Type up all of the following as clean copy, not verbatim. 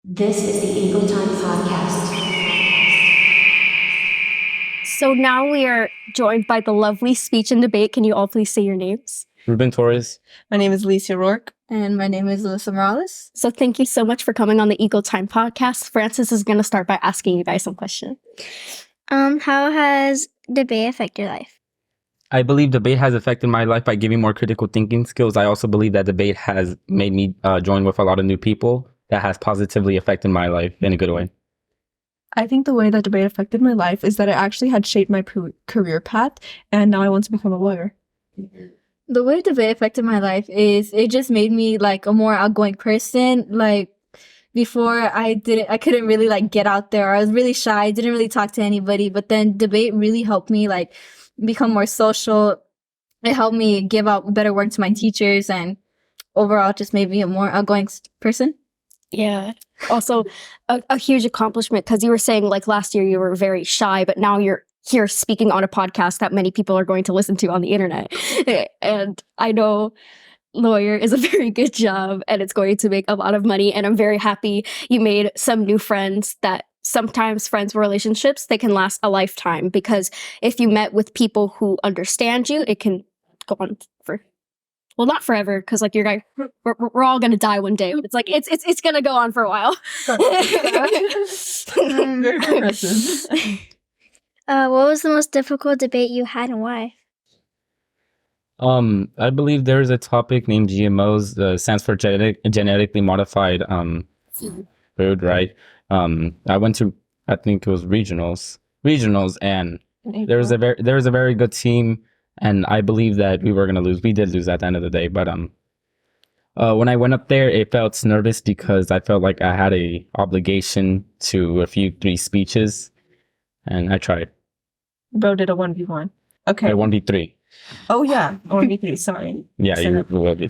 This is the Eagle Time Podcast. So now we are joined by the lovely Speech and Debate. Can you all please say your names? Ruben Torres. My name is Alicia Rourke. And my name is Alyssa Morales. So thank you so much for coming on the Eagle Time Podcast. Francis is going to start by asking you guys some questions. How has debate affected your life? I believe debate has affected my life by giving more critical thinking skills. I also believe that debate has made me join with a lot of new people that has positively affected my life in a good way. I think the way that debate affected my life is that it actually had shaped my career path, and now I want to become a lawyer. The way debate affected my life is it just made me like a more outgoing person. Like before I couldn't really like get out there. I was really shy, didn't really talk to anybody, but then debate really helped me like become more social. It helped me give out better work to my teachers and overall just made me a more outgoing person. Yeah. Also, a huge accomplishment because you were saying like last year you were very shy, but now you're here speaking on a podcast that many people are going to listen to on the internet. And I know lawyer is a very good job and it's going to make a lot of money. And I'm very happy you made some new friends that sometimes friends relationships, they can last a lifetime because if you met with people who understand you, it can go on for, well, not forever, because like we're all gonna die one day. It's like it's gonna go on for a while. Very progressive. What was the most difficult debate you had and why? I believe there is a topic named GMOs, stands for genetically modified food, right? I went to, I think it was regionals, and there was a very good team, and I believe that we were gonna lose. We did lose at the end of the day, but when I went up there, it felt nervous because I felt like I had a obligation to three speeches, and I tried. Bro did a 1v1. Okay. A 1v3. Oh yeah, 1v3. Sorry. Yeah, you will be.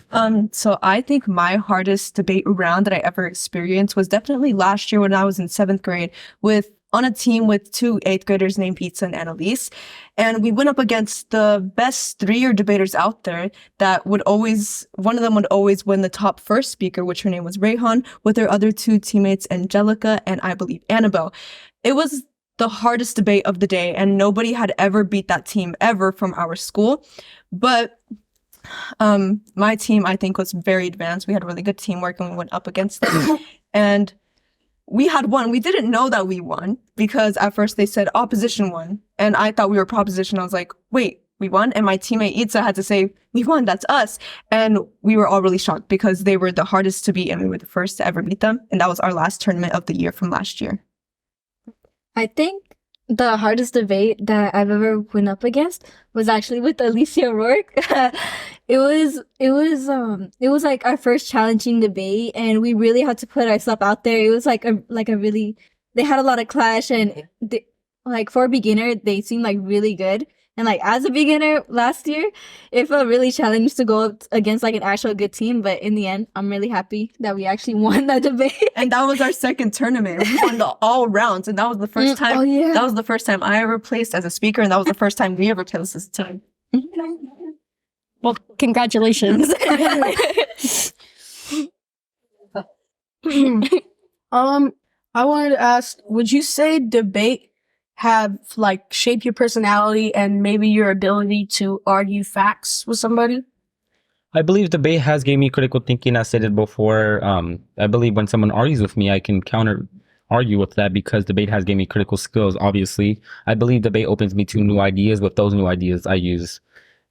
So I think my hardest debate round that I ever experienced was definitely last year when I was in 7th grade on a team with two 8th graders named Pizza and Annalise. And we went up against the best 3-year debaters out there that one of them would always win the top first speaker, which her name was Rayhan, with her other two teammates, Angelica and I believe Annabelle. It was the hardest debate of the day, and nobody had ever beat that team ever from our school. But my team, I think, was very advanced. We had really good teamwork, and we went up against them. And we had won. We didn't know that we won because at first they said opposition won. And I thought we were proposition. I was like, wait, we won? And my teammate Itza had to say, we won, that's us. And we were all really shocked because they were the hardest to beat and we were the first to ever beat them. And that was our last tournament of the year from last year. I think the hardest debate that I've ever went up against was actually with Alicia Rourke. It was like our first challenging debate, and we really had to put ourselves out there. It was like a really, they had a lot of clash, and like for a beginner, they seemed like really good. And like as a beginner last year, it felt really challenging to go up against like an actual good team. But in the end, I'm really happy that we actually won that debate. And that was our second tournament. We won all rounds, and that was the first time. Oh, yeah. That was the first time I ever placed as a speaker, and that was the first time we ever placed as a team. Well, congratulations. I wanted to ask, would you say debate have like shaped your personality and maybe your ability to argue facts with somebody? I believe debate has gave me critical thinking. As stated before, I believe when someone argues with me, I can counter argue with that because debate has gave me critical skills. Obviously, I believe debate opens me to new ideas. With those new ideas, I use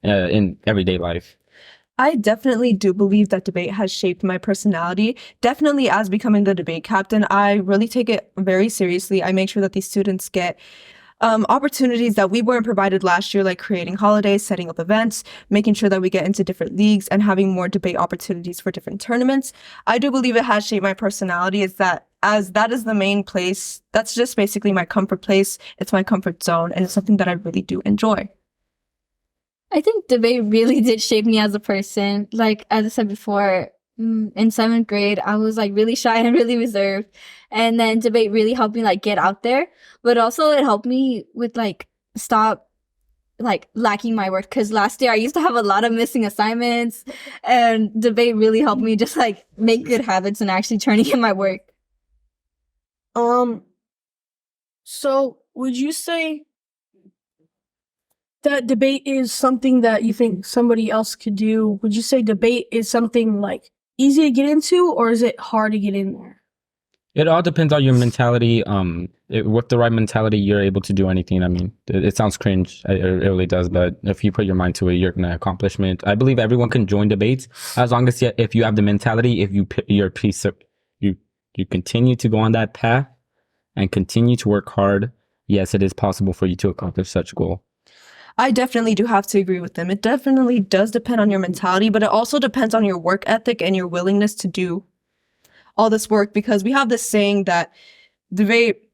in everyday life. I definitely do believe that debate has shaped my personality. Definitely as becoming the debate captain, I really take it very seriously. I make sure that these students get opportunities that we weren't provided last year, like creating holidays, setting up events, making sure that we get into different leagues and having more debate opportunities for different tournaments. I do believe it has shaped my personality as that is the main place. That's just basically my comfort place. It's my comfort zone, and it's something that I really do enjoy. I think debate really did shape me as a person. Like, as I said before, in 7th grade, I was like really shy and really reserved. And then debate really helped me like get out there. But also it helped me with like stop like lacking my work. Because last year I used to have a lot of missing assignments. And debate really helped me just like make good habits and actually turning in my work. So would you say that debate is something that you think somebody else could do? Would you say debate is something like easy to get into, or is it hard to get in there? It all depends on your mentality. With the right mentality, you're able to do anything. I mean, it sounds cringe. It really does. But if you put your mind to it, you're gonna accomplish it. I believe everyone can join debates as long as if you have the mentality. If you're a piece of you continue to go on that path and continue to work hard. Yes, it is possible for you to accomplish such a goal. I definitely do have to agree with them. It definitely does depend on your mentality, but it also depends on your work ethic and your willingness to do all this work, because we have this saying that debate,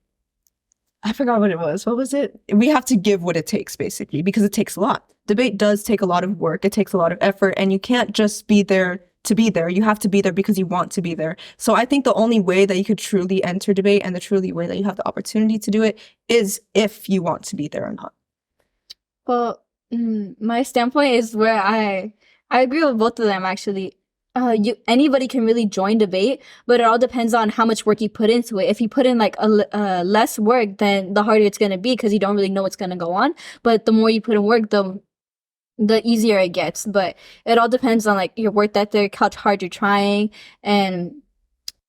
I forgot what it was. What was it? We have to give what it takes, basically, because it takes a lot. Debate does take a lot of work. It takes a lot of effort, and you can't just be there to be there. You have to be there because you want to be there. So I think the only way that you could truly enter debate and the truly way that you have the opportunity to do it is if you want to be there or not. Well, my standpoint is where I agree with both of them actually. Anybody can really join debate, but it all depends on how much work you put into it. If you put in like less work, then the harder it's gonna be because you don't really know what's gonna go on. But the more you put in work, the easier it gets. But it all depends on like your work ethic, how hard you're trying, and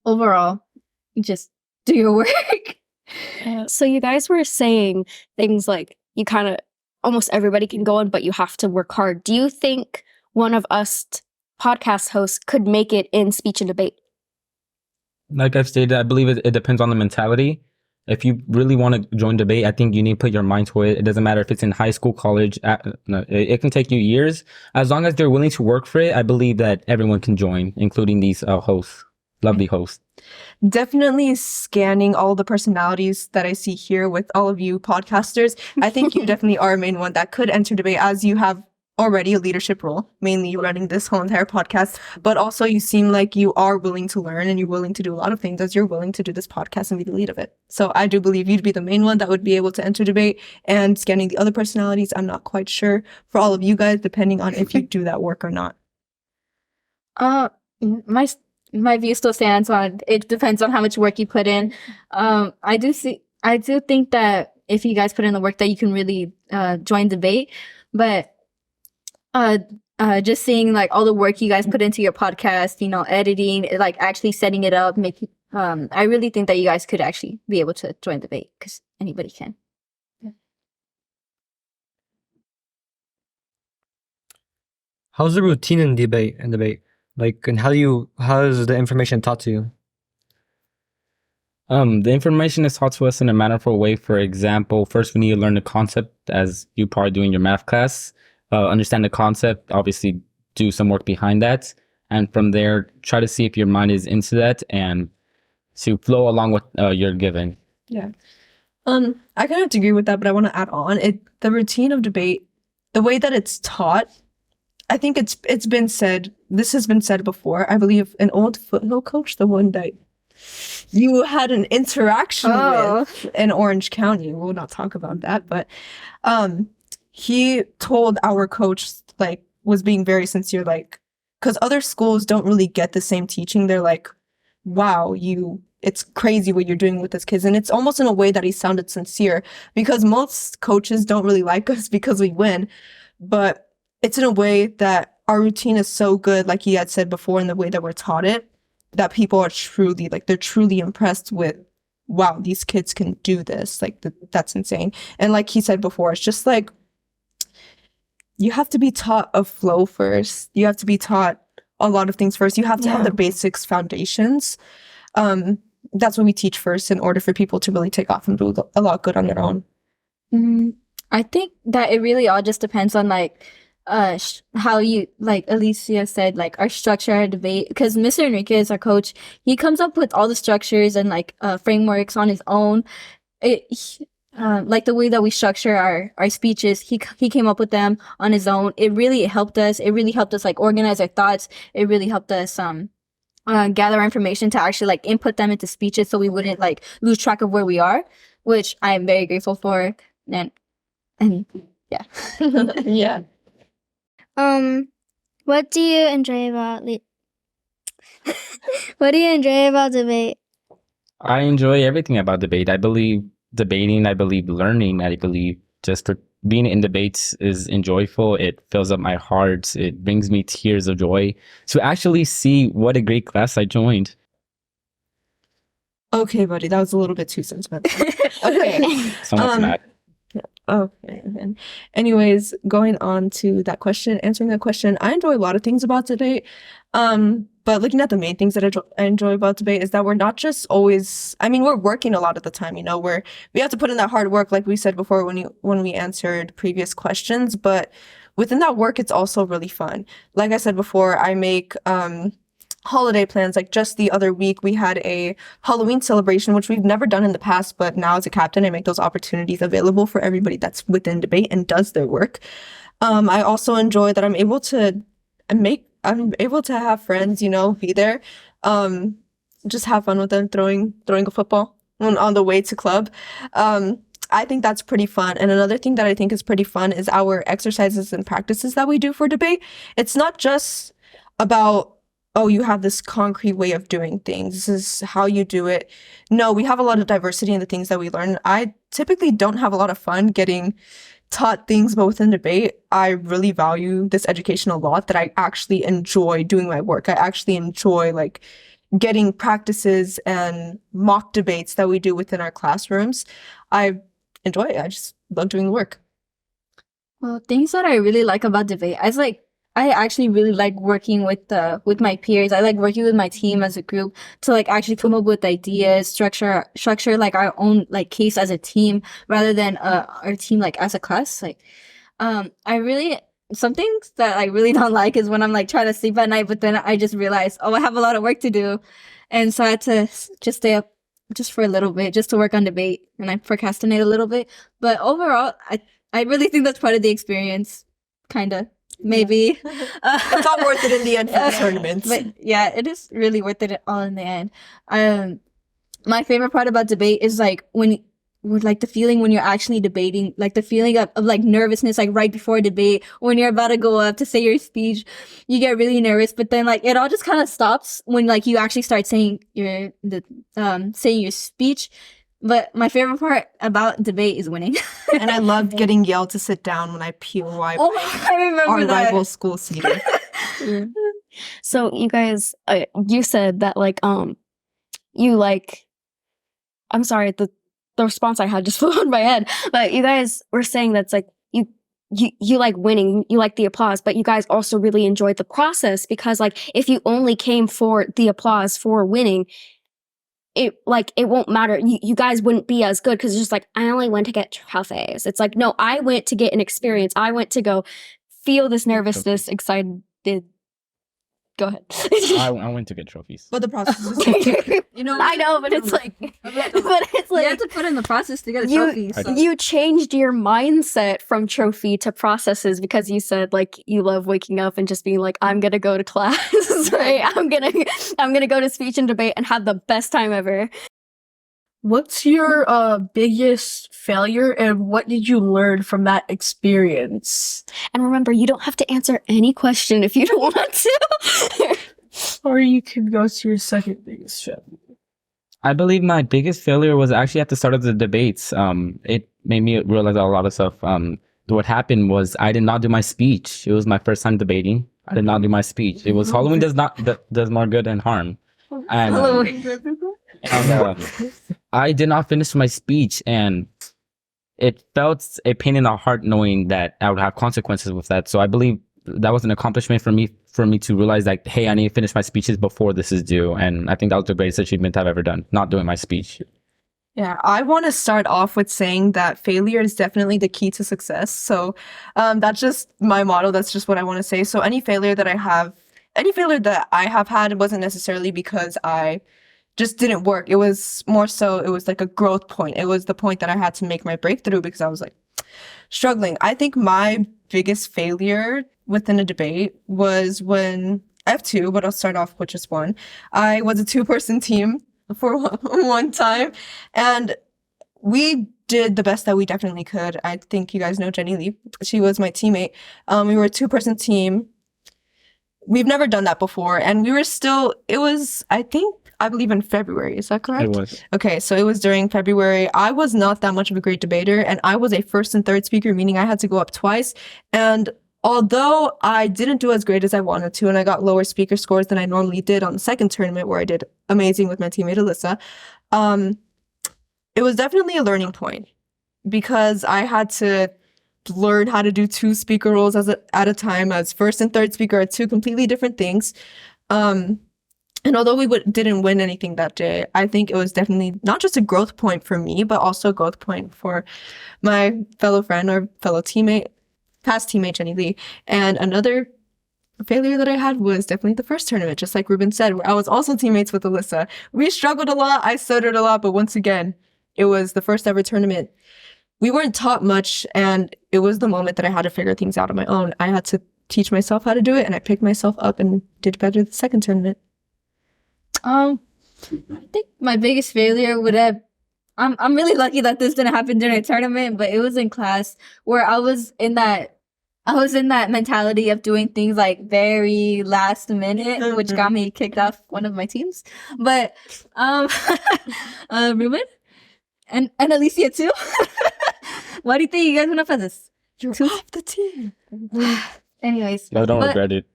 overall, you just do your work. So you guys were saying things like you kind of almost everybody can go in, but you have to work hard. Do you think one of us podcast hosts could make it in speech and debate? Like I've stated, I believe it depends on the mentality. If you really want to join debate, I think you need to put your mind to it. It doesn't matter if it's in high school, college. It can take you years. As long as they're willing to work for it, I believe that everyone can join, including these hosts, lovely hosts. Definitely scanning all the personalities that I see here with all of you podcasters. I think you definitely are a main one that could enter debate, as you have already a leadership role, mainly running this whole entire podcast. But also you seem like you are willing to learn and you're willing to do a lot of things, as you're willing to do this podcast and be the lead of it. So I do believe you'd be the main one that would be able to enter debate. And scanning the other personalities, I'm not quite sure for all of you guys, depending on if you do that work or not. My view still stands on it depends on how much work you put in. I do think that if you guys put in the work that you can really join debate, but just seeing like all the work you guys put into your podcast, editing, like actually setting it up, I really think that you guys could actually be able to join debate because anybody can. How's the routine in debate? Like, and how is the information taught to you? The information is taught to us in a mannerful way. For example, first we need to learn the concept, as you probably do in your math class. Understand the concept, obviously do some work behind that. And from there, try to see if your mind is into that and to flow along with you're given. Yeah. I kind of have to agree with that, but I want to add on the routine of debate, the way that it's taught. I think it's been said, this has been said before. I believe an old football coach, the one that you had an interaction with in Orange County. We'll not talk about that, but he told our coach, like, was being very sincere, like, because other schools don't really get the same teaching. They're like, wow, it's crazy what you're doing with this kids. And it's almost in a way that he sounded sincere, because most coaches don't really like us because we win. But it's in a way that our routine is so good, like he had said before, in the way that we're taught it, that people are truly, like, they're truly impressed with, wow, these kids can do this. Like, that's insane. And like he said before, it's just like, you have to be taught a flow first. You have to be taught a lot of things first. You have to have the basics, foundations. That's what we teach first in order for people to really take off and do a lot good on their own. I think that it really all just depends on like how you, like Alicia said, like our structure, our debate, because Mr. Enriquez, our coach, he comes up with all the structures and like frameworks on his own. Like the way that we structure our speeches, he came up with them on his own. It really helped us. It really helped us like organize our thoughts. It really helped us gather information to actually like input them into speeches so we wouldn't like lose track of where we are, which I'm very grateful for. And yeah. Yeah. What do you enjoy about what do you enjoy about debate? I enjoy everything about debate. I believe debating, I believe learning, I believe just being in debates is enjoyable. It fills up my heart. It brings me tears of joy to actually see what a great class I joined. Okay, buddy, that was a little bit too sentimental. Okay. Someone's mad. Okay. And anyways, going on to that question, answering that question, I enjoy a lot of things about debate. But looking at the main things that I enjoy about debate is that we're not just always, I mean, we're working a lot of the time, you know, we have to put in that hard work, like we said before when we answered previous questions, but within that work, it's also really fun. Like I said before, I make, holiday plans. Like just the other week, we had a Halloween celebration, which we've never done in the past, but now as a captain, I make those opportunities available for everybody that's within debate and does their work. I also enjoy that I'm able to have friends, you know, be there, just have fun with them, throwing a football on the way to club. I think that's pretty fun. And another thing that I think is pretty fun is our exercises and practices that we do for debate. It's not just about, oh, you have this concrete way of doing things. This is how you do it. No, we have a lot of diversity in the things that we learn. I typically don't have a lot of fun getting taught things, but within debate, I really value this education a lot, that I actually enjoy doing my work. I actually enjoy like getting practices and mock debates that we do within our classrooms. I enjoy it. I just love doing the work. Well, things that I really like about debate, I actually really like working with my peers. I like working with my team as a group to like actually come up with ideas, structure like our own like case as a team rather than our team like as a class. Like, some things that I really don't like is when I'm like trying to sleep at night, but then I just realize, oh, I have a lot of work to do, and so I had to just stay up just for a little bit just to work on debate, and I procrastinate a little bit. But overall, I really think that's part of the experience, kind of. Maybe It's all worth it in the end for the tournaments. but yeah, it is really worth it all in the end. My favorite part about debate is like with like the feeling when you're actually debating, like the feeling of like nervousness, like right before a debate, when you're about to go up to say your speech, you get really nervous, but then like it all just kind of stops when like you actually start saying saying your speech. But my favorite part about debate is winning. And I loved getting yelled to sit down when I POI I remember our that. rival school seating. So you guys, you said that like you like, I'm sorry, the response I had just flew on my head, but you guys were saying that's like you like winning, you like the applause, but you guys also really enjoyed the process, because like if you only came for the applause for winning, it won't matter. You guys wouldn't be as good, because it's just like, I only went to get trophies. It's like, no, I went to get an experience. I went to go feel this nervousness, excited. Go ahead. I went to get trophies. But the process is You know, I know, but it's like, you have to put in the process to get a trophy. So. you changed your mindset from trophy to processes, because you said like you love waking up and just being like, I'm gonna go to class, right? I'm gonna go to speech and debate and have the best time ever. What's your biggest failure, and what did you learn from that experience? And remember, you don't have to answer any question if you don't want to. Or you can go to your second biggest failure. I believe my biggest failure was actually at the start of the debates. It made me realize a lot of stuff. What happened was I did not do my speech. It was my first time debating. I did not do my speech. It was Halloween does more good than harm. And I did not finish my speech, and it felt a pain in the heart knowing that I would have consequences with that. So I believe that was an accomplishment for me to realize that, hey, I need to finish my speeches before this is due. And I think that was the greatest achievement I've ever done, not doing my speech. Yeah, I want to start off with saying that failure is definitely the key to success. So that's just my motto. That's just what I want to say. So any failure that I have had wasn't necessarily because I just didn't work. It was more so, it was like a growth point. It was the point that I had to make my breakthrough, because I was like struggling. I think my biggest failure within a debate was when, I have two, but I'll start off with just one. I was a 2-person team for one time, and we did the best that we definitely could. I think you guys know Jenny Lee. She was my teammate. We were a 2-person team. We've never done that before, and we were still, it was, I think, I believe, in February. Is that correct? It was. Okay, so it was during February. I was not that much of a great debater, and I was a first and third speaker, meaning I had to go up twice. And although I didn't do as great as I wanted to, and I got lower speaker scores than I normally did on the second tournament, where I did amazing with my teammate Alyssa, it was definitely a learning point because I had to learn how to do two speaker roles at a time, as first and third speaker are two completely different things. And although we didn't win anything that day, I think it was definitely not just a growth point for me, but also a growth point for my fellow friend or fellow teammate, past teammate Jenny Lee. And another failure that I had was definitely the first tournament, just like Ruben said, where I was also teammates with Alyssa. We struggled a lot, I stuttered a lot, but once again, it was the first ever tournament. We weren't taught much, and it was the moment that I had to figure things out on my own. I had to teach myself how to do it, and I picked myself up and did better the second tournament. I think my biggest failure would have. I'm really lucky that this didn't happen during a tournament, but it was in class where I was in that mentality of doing things like very last minute, which got me kicked off one of my teams. But Ruben and Alicia too. Why do you think you guys went up at this? You're off the team. Anyways, I don't regret it.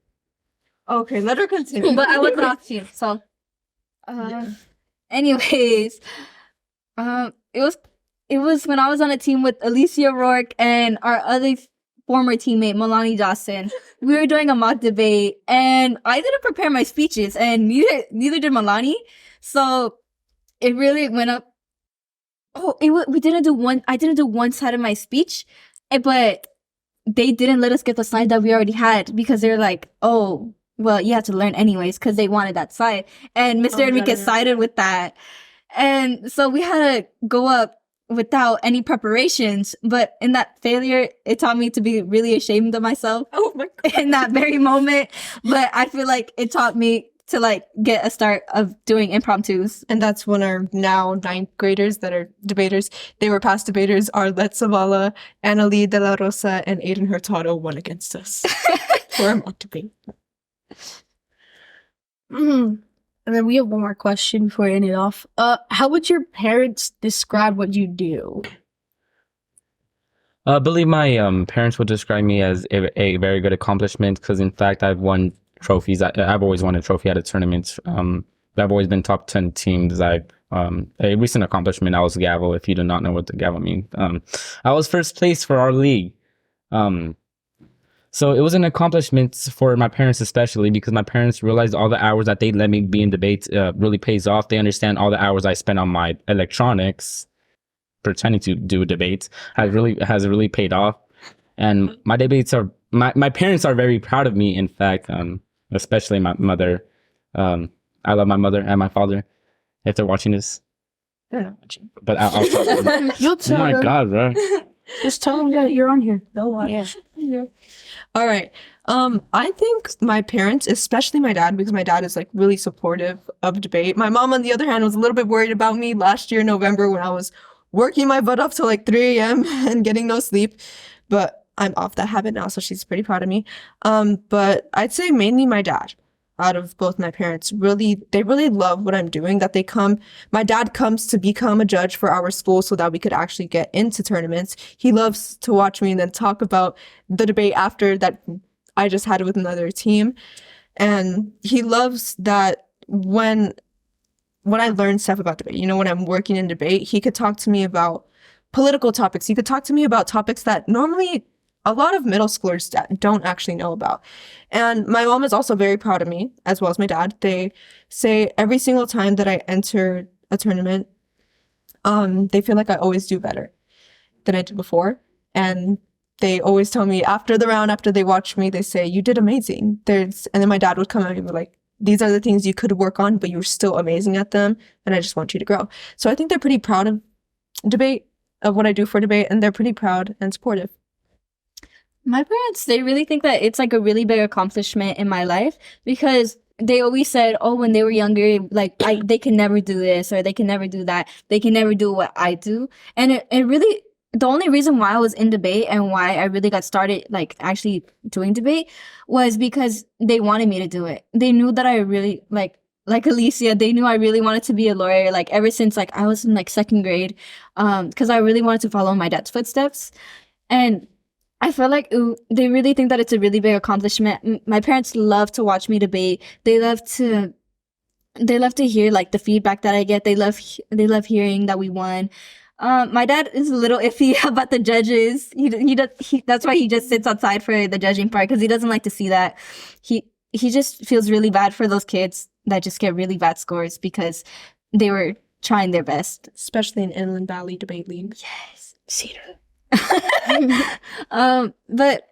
Okay, let her continue. but I was off team, so. Anyways, it was when I was on a team with Alicia Rourke and our other former teammate Milani Dawson. We were doing a mock debate, and I didn't prepare my speeches, and neither did Milani. So it really went up. Oh, we didn't do one. I didn't do one side of my speech, but they didn't let us get the slide that we already had because they're like, oh, well, you have to learn anyways, because they wanted that side. And Mr. Enriquez sided with that. And so we had to go up without any preparations. But in that failure, it taught me to be really ashamed of myself. Oh my God. In that very moment. But I feel like it taught me to like get a start of doing impromptus. And that's when our now ninth graders that are debaters, they were past debaters, Arlette Zavala, Annalie De La Rosa, and Aiden Hurtado won against us for a mock debate. And then we have one more question before we end it off. How would your parents describe what you do? I believe my parents would describe me as a very good accomplishment because, in fact, I've won trophies. I've always won a trophy at a tournament. I've always been top 10 teams. A recent accomplishment, I was gavel, if you do not know what the gavel means. I was first place for our league. So it was an accomplishment for my parents, especially because my parents realized all the hours that they let me be in debates really pays off. They understand all the hours I spent on my electronics, pretending to do debates, has really paid off. And my debates are my parents are very proud of me. In fact, especially my mother. I love my mother and my father if they're watching this. They're not watching. But I'll tell them. You'll Oh tell my them. God, bro. Just tell them that you're on here. They'll watch. Yeah. All right. I think my parents, especially my dad, because my dad is like really supportive of debate. My mom, on the other hand, was a little bit worried about me last year in November when I was working my butt off till like 3 a.m. and getting no sleep. But I'm off that habit now, so she's pretty proud of me. But I'd say mainly my dad. Out of both my parents, they really love what I'm doing, that my dad comes to become a judge for our school so that we could actually get into tournaments. He loves to watch me and then talk about the debate after that I just had with another team. And he loves that when I learn stuff about debate, when I'm working in debate, he could talk to me about political topics. He could talk to me about topics that normally a lot of middle schoolers don't actually know about. And my mom is also very proud of me, as well as my dad. They say every single time that I enter a tournament, they feel like I always do better than I did before. And they always tell me after the round, after they watch me, they say, you did amazing. And then my dad would come at me and be like, these are the things you could work on, but you're still amazing at them. And I just want you to grow. So I think they're pretty proud of debate, of what I do for debate. And they're pretty proud and supportive. My parents, they really think that it's like a really big accomplishment in my life because they always said, oh, when they were younger, like they can never do this or they can never do that. They can never do what I do. And it really, the only reason why I was in debate and why I really got started like actually doing debate was because they wanted me to do it. They knew that I really like like Alicia, they knew I really wanted to be a lawyer, like ever since like I was in like second grade, because I really wanted to follow my dad's footsteps. And I feel like they really think that it's a really big accomplishment. My parents love to watch me debate. They love to hear like the feedback that I get. They love hearing that we won. My dad is a little iffy about the judges. That's why he just sits outside for the judging part, because he doesn't like to see that. He just feels really bad for those kids that just get really bad scores because they were trying their best. Especially in Inland Valley Debate League. Yes. Cedar. But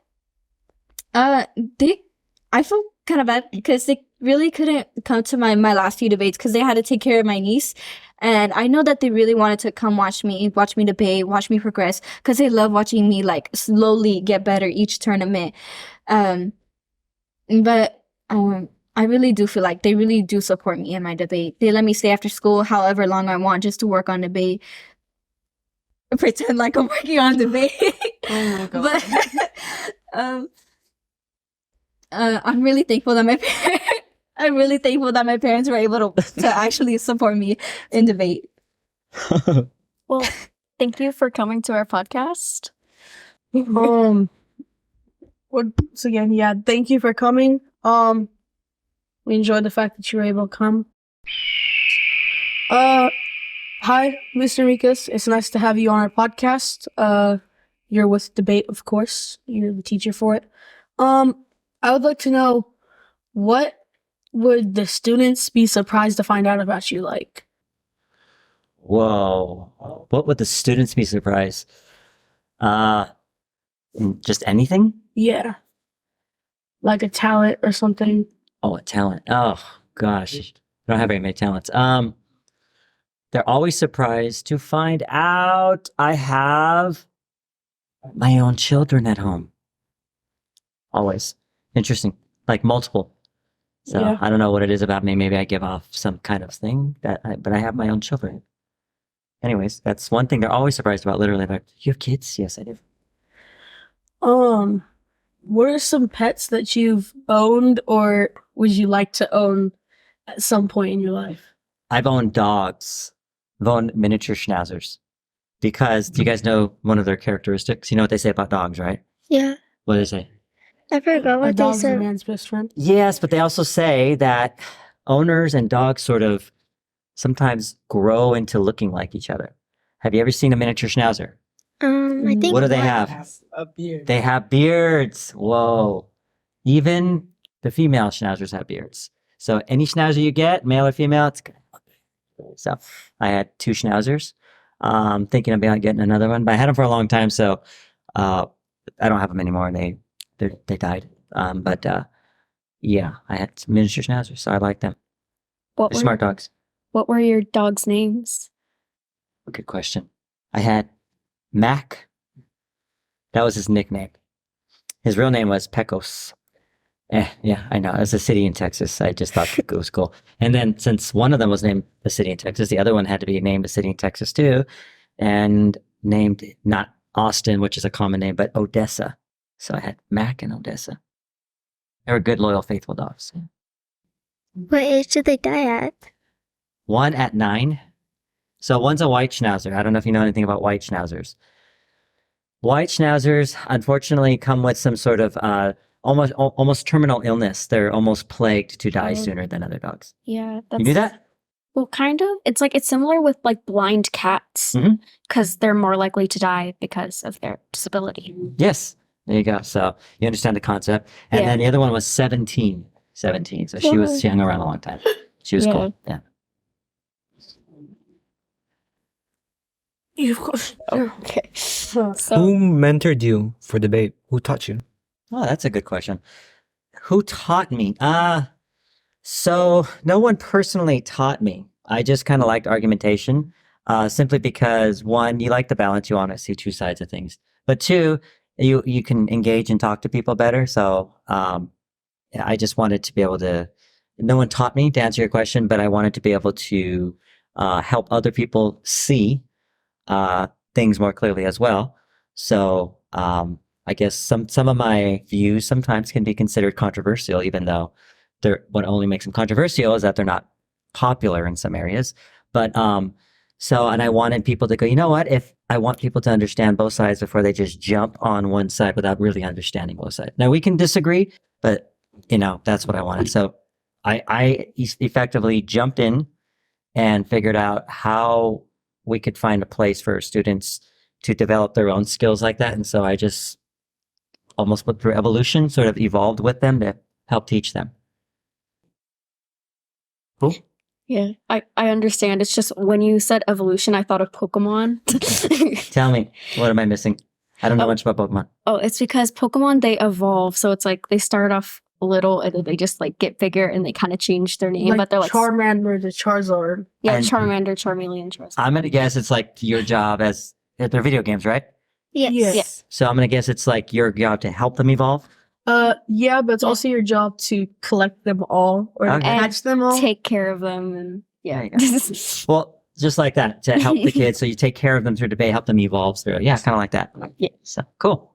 I feel kind of bad because they really couldn't come to my last few debates because they had to take care of my niece. And I know that they really wanted to come watch me debate, watch me progress, because they love watching me like slowly get better each tournament. But I really do feel like they really do support me in my debate. They let me stay after school however long I want just to work on debate. Pretend like I'm working on debate. Oh my god. But I'm really thankful that my parents were able to actually support me in debate. Well, thank you for coming to our podcast. Once again, yeah, thank you for coming. We enjoyed the fact that you were able to come. Hi, Mr. Enriquez. It's nice to have you on our podcast. You're with Debate, of course. You're the teacher for it. I would like to know, what would the students be surprised to find out about you like? Whoa. What would the students be surprised? Just anything? Yeah. Like a talent or something. Oh, a talent. Oh, gosh. I don't have very many talents. They're always surprised to find out I have my own children at home. Always. Interesting. Like multiple. So Yeah. I don't know what it is about me. Maybe I give off some kind of thing but I have my own children. Anyways, that's one thing they're always surprised about. Literally, like, you have kids? Yes, I do. What are some pets that you've owned or would you like to own at some point in your life? I've owned dogs. I've owned miniature schnauzers. Because, do you guys know one of their characteristics? You know what they say about dogs, right? Yeah. What do they say? I forgot A what they dog's a said. man's best friend. Yes, but they also say that owners and dogs sort of sometimes grow into looking like each other. Have you ever seen a miniature schnauzer? I think What do they have? A beard. They have beards. Whoa. Even the female schnauzers have beards. So any schnauzer you get, male or female, it's good. So I had 2 schnauzers. Thinking about getting another one, but I had them for a long time, so I don't have them anymore. They died. Yeah, I had some miniature schnauzers, so I like them. What They're were, smart dogs. what were your dogs' names? Good question. I had Mac. That was his nickname. His real name was Pecos. Yeah, I know. It was a city in Texas. I just thought it was cool. And then since one of them was named a city in Texas, the other one had to be named a city in Texas too. And named not Austin, which is a common name, but Odessa. So I had Mac and Odessa. They were good, loyal, faithful dogs. what age did they die at? One at 9. So one's a white schnauzer. I don't know if you know anything about white schnauzers. White schnauzers, unfortunately, come with some sort of almost terminal illness. They're almost plagued to die Oh. sooner than other dogs. Yeah, You knew that? Well, kind of. It's similar with like blind cats Mhm. because they're more likely to die because of their disability. Yes. There you go. So you understand the concept. And Yeah. then the other one was 17. 17. So she hung around a long time. She was cool. Yeah. Of course. Okay. So Who mentored you for debate? Who taught you? Oh, that's a good question. Who taught me? So no one personally taught me. I just kind of liked argumentation, simply because 1, you like the balance. You want to see 2 sides of things. But 2, you can engage and talk to people better. So yeah, I just wanted to be able to. No one taught me, to answer your question, but I wanted to be able to help other people see things more clearly as well. So I guess some of my views sometimes can be considered controversial, even though what only makes them controversial is that they're not popular in some areas. But and I wanted people to go, you know what? If I want people to understand both sides before they just jump on one side without really understanding both sides. Now we can disagree, but that's what I wanted. So I effectively jumped in and figured out how we could find a place for students to develop their own skills like that. And so I just almost went through evolution, sort of evolved with them to help teach them. Cool. Yeah, I understand. It's just when you said evolution, I thought of Pokemon. Tell me, what am I missing? I don't know much about Pokemon. Oh, it's because Pokemon, they evolve. So it's like they start off little and then they just like get bigger and they kind of change their name. Like but they're like Charmander to Charizard. Yeah, And- Charmander, Charmeleon, Charizard. I'm going to guess it's like your job as, they're video games, right? Yes. Yes. Yes. So I'm going to guess it's like your job to help them evolve. Yeah, but it's also your job to collect them all or Okay. catch them all. Take care of them and yeah. There you Well, just like that, to help the kids. So you take care of them through debate, help them evolve through it. Yeah, kind of like that. Yeah. So cool.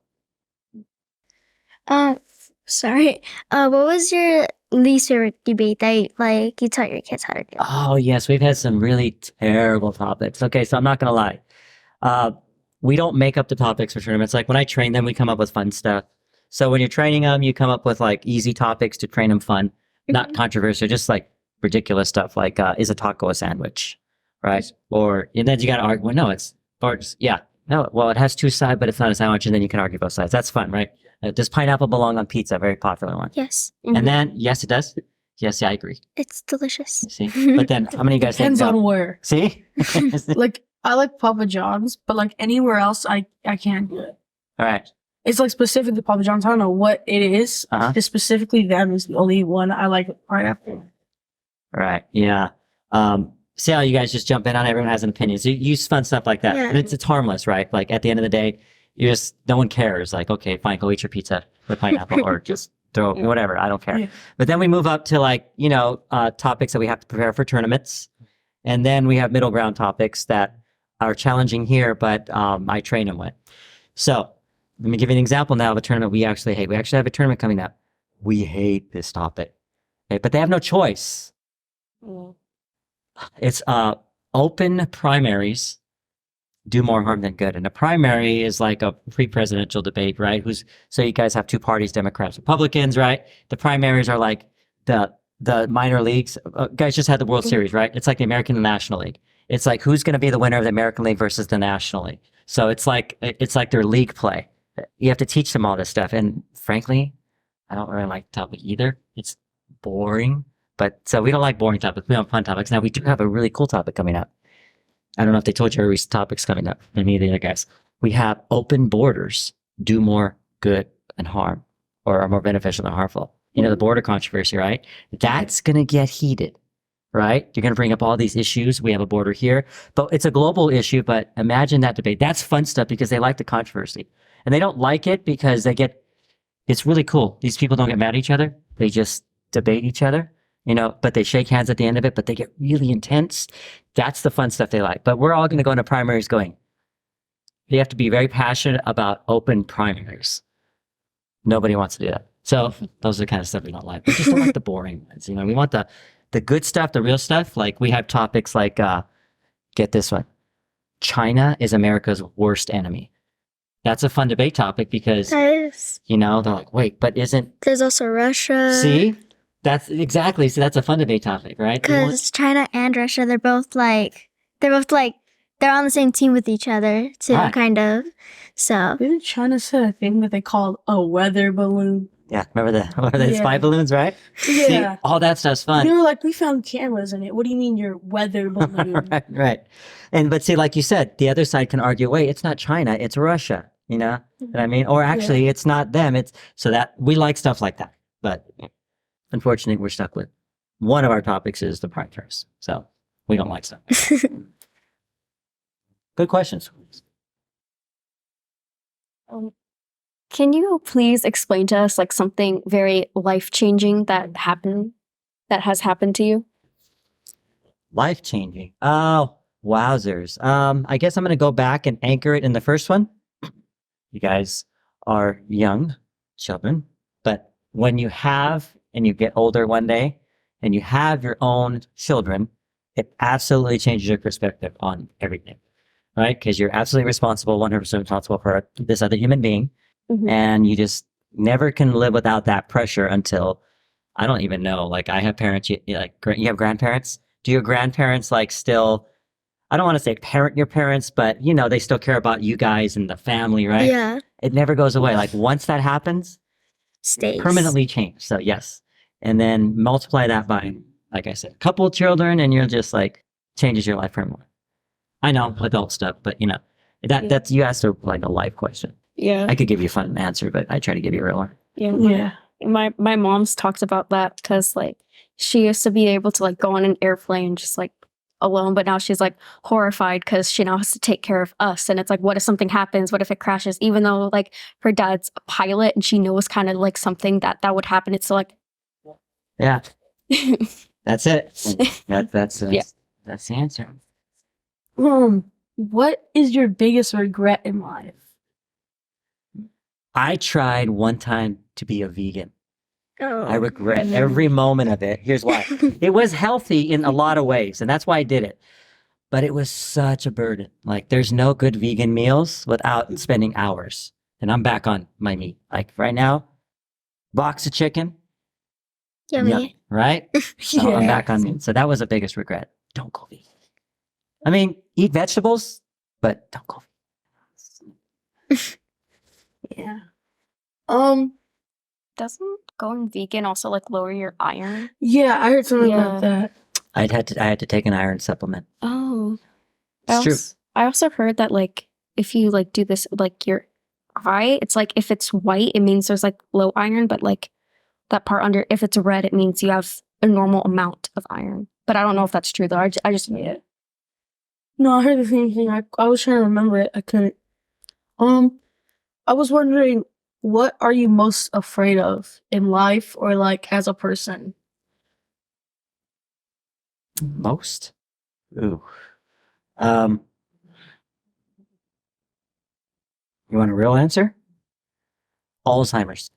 Sorry. What was your least favorite debate that you taught your kids how to do? Oh, yes. We've had some really terrible topics. Okay, so I'm not going to lie. We don't make up the topics for tournaments. Like when I train them, we come up with fun stuff. So when you're training them, you come up with like easy topics to train them fun, not controversial, just like ridiculous stuff like, is a taco a sandwich? Right? Or, and then you got to argue, well, no, no, well, it has two sides, but it's not a sandwich. And then you can argue both sides. That's fun, right? Does pineapple belong on pizza? Very popular one. Yes. And then, yes, it does. Yes, yeah, I agree. It's delicious. See? But then, how many of you guys think Depends no? on where. See? Like I like Papa John's, but like anywhere else, I can't do it. All right. It's like specifically Papa John's. I don't know what it is. Uh-huh. Just specifically them is the only one I like pineapple. All right. Yeah. See how you guys just jump in on everyone has an opinion. So you use fun stuff like that. Yeah. And it's harmless, right? Like at the end of the day, no one cares. Like, okay, fine, go eat your pizza with pineapple or just throw whatever. I don't care. Yeah. But then we move up to like, topics that we have to prepare for tournaments. And then we have middle ground topics that are challenging here, but I train them with. So let me give you an example now of a tournament we actually hate. We actually have a tournament coming up. We hate this topic. Okay, but they have no choice. It's open primaries do more harm than good. And a primary is like a pre-presidential debate, right? So you guys have two parties, Democrats, Republicans, right? The primaries are like the minor leagues. Guys just had the World Series, right? It's like the American and National League. It's like who's going to be the winner of the American League versus the National League. So it's like their league play. You have to teach them all this stuff. And frankly, I don't really like the topic either. It's boring. But so we don't like boring topics. We want fun topics. Now we do have a really cool topic coming up. I don't know if they told you our recent topics coming up. Maybe the other guys. We have open borders do more good than harm, or are more beneficial than harmful. The border controversy, right? That's going to get heated, right? You're going to bring up all these issues. We have a border here, but it's a global issue. But imagine that debate. That's fun stuff because they like the controversy, and they don't like it because it's really cool. These people don't get mad at each other. They just debate each other. But they shake hands at the end of it, but they get really intense. That's the fun stuff they like. But we're all going to go into primaries going, you have to be very passionate about open primaries. Nobody wants to do that. So those are the kind of stuff we don't like. We just don't like the boring ones. We want the good stuff, the real stuff. Like we have topics like, get this one. China is America's worst enemy. That's a fun debate topic because, they're like, wait, but There's also Russia. See? That's exactly. So that's a fun debate topic, right? Because China and Russia, they're on the same team with each other too, Right. kind of. So Didn't China say a thing that they called a weather balloon? Yeah, remember the Yeah. spy balloons, right? Yeah. See, all that stuff's fun. They were like, we found cameras in it. What do you mean your weather balloon? right. But see, like you said, the other side can argue, wait, it's not China, it's Russia. You know what I mean? Or actually, it's not them. It's so that we like stuff like that. But unfortunately, we're stuck with one of our topics is the primaries. So we don't like stuff. Good questions. Can you please explain to us like something very life-changing that has happened to you? Life changing. Oh, wowzers. I guess I'm gonna go back and anchor it in the first one. You guys are young children, but when you have and you get older one day and you have your own children, it absolutely changes your perspective on everything, right? Because you're absolutely responsible, 100% responsible for this other human being. Mhm. And you just never can live without that pressure until, I don't even know. Like, I have parents, you have grandparents. Do your grandparents like still, I don't want to say parent your parents, but they still care about you guys and the family, right? Yeah, It never goes away. Like, once that happens, stays. permanently changed. So yes. And then multiply that by, like I said, a couple of children, and you're just like, changes your life permanently. I know adult stuff, but that's, you asked like a life question. Yeah. I could give you a fun answer, but I try to give you a real one. Yeah. Yeah. My mom's talked about that because like she used to be able to like go on an airplane just like alone, but now she's like horrified because she now has to take care of us. And it's like, what if something happens? What if it crashes? Even though like her dad's a pilot and she knows kind of like something that would happen. It's like, Yeah, that's it. That's Yeah. that's the answer. What is your biggest regret in life? I tried one time to be a vegan. Oh. I regret every moment of it. Here's why. It was healthy in a lot of ways, and that's why I did it. But it was such a burden. Like, there's no good vegan meals without spending hours. And I'm back on my meat. Like, right now, box of chicken, Yummy. yuck, right? So I'm back on meat. So that was the biggest regret. Don't go vegan. I mean, eat vegetables, but don't go vegan. Yeah. doesn't going vegan also like lower your iron? Yeah, I heard something Yeah. about that. I had to take an iron supplement. Oh. It's true. I also heard that like if you like do this like your eye, it's like if it's white, it means there's like low iron, but like that part under, if it's red, it means you have a normal amount of iron. But I don't know if that's true though. I just knew it. No, I heard the same thing. I was trying to remember it. I couldn't. I was wondering, what are you most afraid of in life or like as a person? Most? Ooh. You want a real answer? Alzheimer's.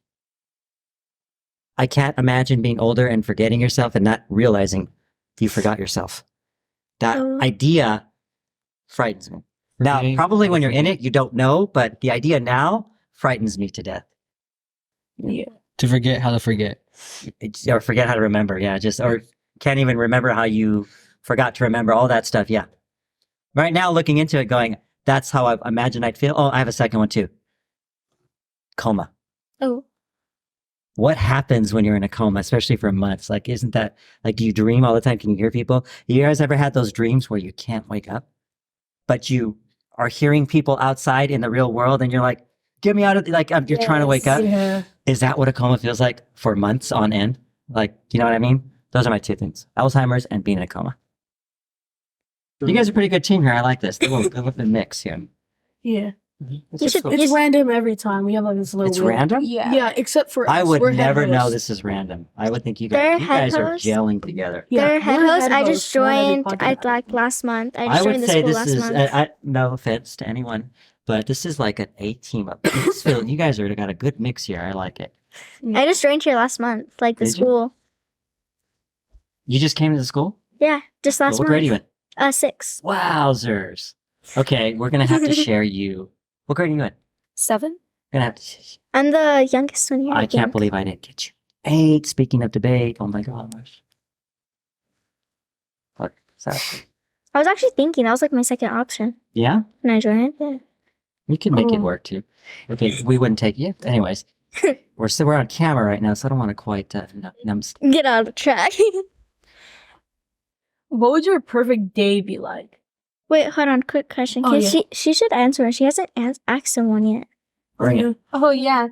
I can't imagine being older and forgetting yourself and not realizing you forgot yourself. That Oh. idea frightens me. Now, Okay. probably when you're in it, you don't know, but the idea now frightens me to death. To forget how to forget. Or forget how to remember. Yeah, or can't even remember how you forgot to remember all that stuff. Yeah. Right now, looking into it, going, that's how I imagine I'd feel. Oh, I have a second one too. Coma. Oh. What happens when you're in a coma, especially for months? Like, isn't that like, do you dream all the time? Can you hear people? You guys ever had those dreams where you can't wake up, but you are hearing people outside in the real world, and you're like, get me out of like, you're trying to wake up. Yeah. Is that what a coma feels like for months on end? Like, you know what I mean? Those are my two things: Alzheimer's and being in a coma. You guys are a pretty good team here. I like this. They look a mix here. Yeah. You It's random every time. We have like this little It's wheel. random? Yeah, except for I us. would We're head never know hosts. this is random. I would think you They're guys head are hosts? gelling together. Yeah, They're head we're host. I just hosts. We're on every joined. I podcast. like last month. I I just would joined the say school this last is, month. no offense to anyone, but this is like an A team up. You guys are got a good mix here. I like it. I just joined here last month, like the Did you? school. You just came to the school? Yeah, just last What grade are you month. in? 6. Wowzers. Okay, we're gonna have to share you. What grade are you in? 7? Gonna have to. I'm the youngest one here. I can't think. believe I didn't get you. 8. Speaking of debate, oh my gosh. What? Sorry. I was actually thinking that was like my second option Yeah, when I joined. Yeah. you can make it Oh. work too. Okay, we wouldn't take you. Anyways, we're on camera right now, so I don't want to quite. Get out of track. What would your perfect day be like? Wait, hold on. Quick question. Oh, yeah. She should answer. She hasn't asked someone yet. Bring it. Oh yeah.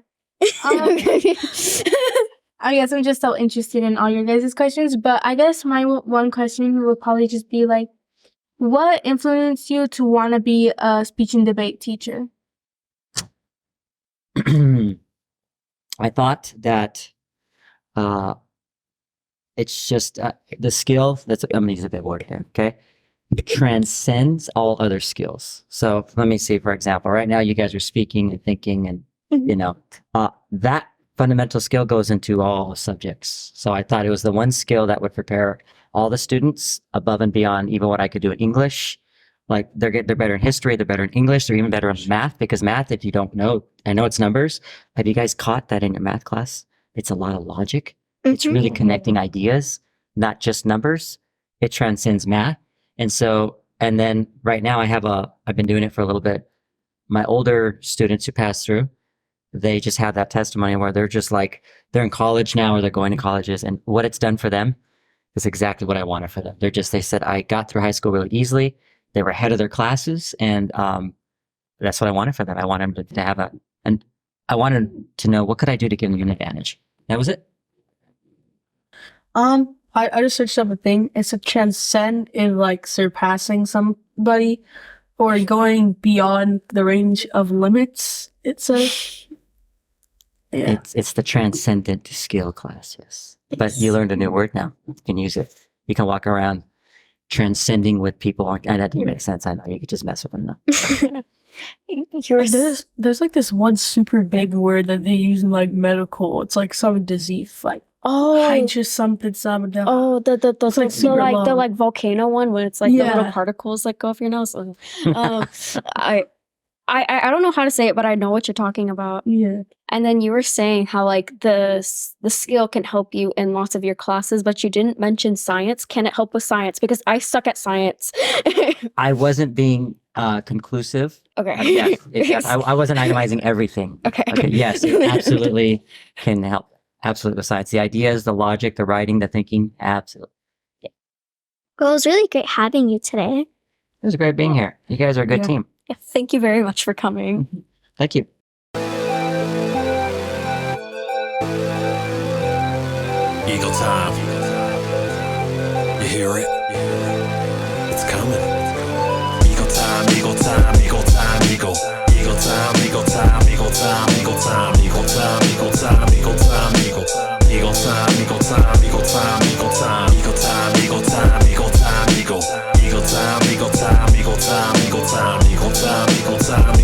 I guess I'm just so interested in all your guys' questions, but I guess my one question would probably just be like, what influenced you to want to be a speech and debate teacher? I thought that it's just the skill that's, I'm gonna use a big word here, okay? Transcends all other skills. So let me see, for example, right now you guys are speaking and thinking and, that fundamental skill goes into all subjects. So I thought it was the one skill that would prepare all the students above and beyond even what I could do in English. Like they're better in history, they're better in English, they're even better in math, because math, if you don't know, I know it's numbers. Have you guys caught that in your math class? It's a lot of logic. It's really connecting ideas, not just numbers. It transcends math. And then right now I've been doing it for a little bit. My older students who pass through, they just have that testimony where they're just like, they're in college now or they're going to colleges, and what it's done for them is exactly what I wanted for them. They said, I got through high school really easily. They were ahead of their classes, and that's what I wanted for them. I wanted them to have I wanted to know, what could I do to give them an advantage? That was it. I just searched up a thing. It's a transcend in like surpassing somebody or going beyond the range of limits. It says. Yeah. It's the transcendent skill class, yes. But you learned a new word now. You can use it. You can walk around transcending with people. And that didn't make sense. I know you could just mess with them now. There's like this one super big word that they use in like medical. It's like some disease, like hydra something. Oh, It's like super the long. like volcano one when it's like the little Yeah. particles that go off your nose. I don't know how to say it, but I know what you're talking about. Yeah. And then you were saying how like the skill can help you in lots of your classes, but you didn't mention science. Can it help with science? Because I suck at science. I wasn't being conclusive. Okay. Yes, I wasn't itemizing everything. Okay. Yes, it absolutely can help. Absolutely with science. The ideas, the logic, the writing, the thinking, absolutely. Well, it was really great having you today. It was great being here. You guys are a good Yeah. team. Yeah, thank you very much for coming. Thank you. Eagle time. You hear it? It's coming. Eagle time, eagle time, eagle time, eagle. Eagle time, eagle time, eagle time, eagle time, eagle time, eagle time, eagle time, eagle. Eagle time, eagle time, eagle time, eagle time, eagle time, eagle time, eagle time, eagle. Eagle time, eagle time, eagle time, eagle time, eagle time, eagle time,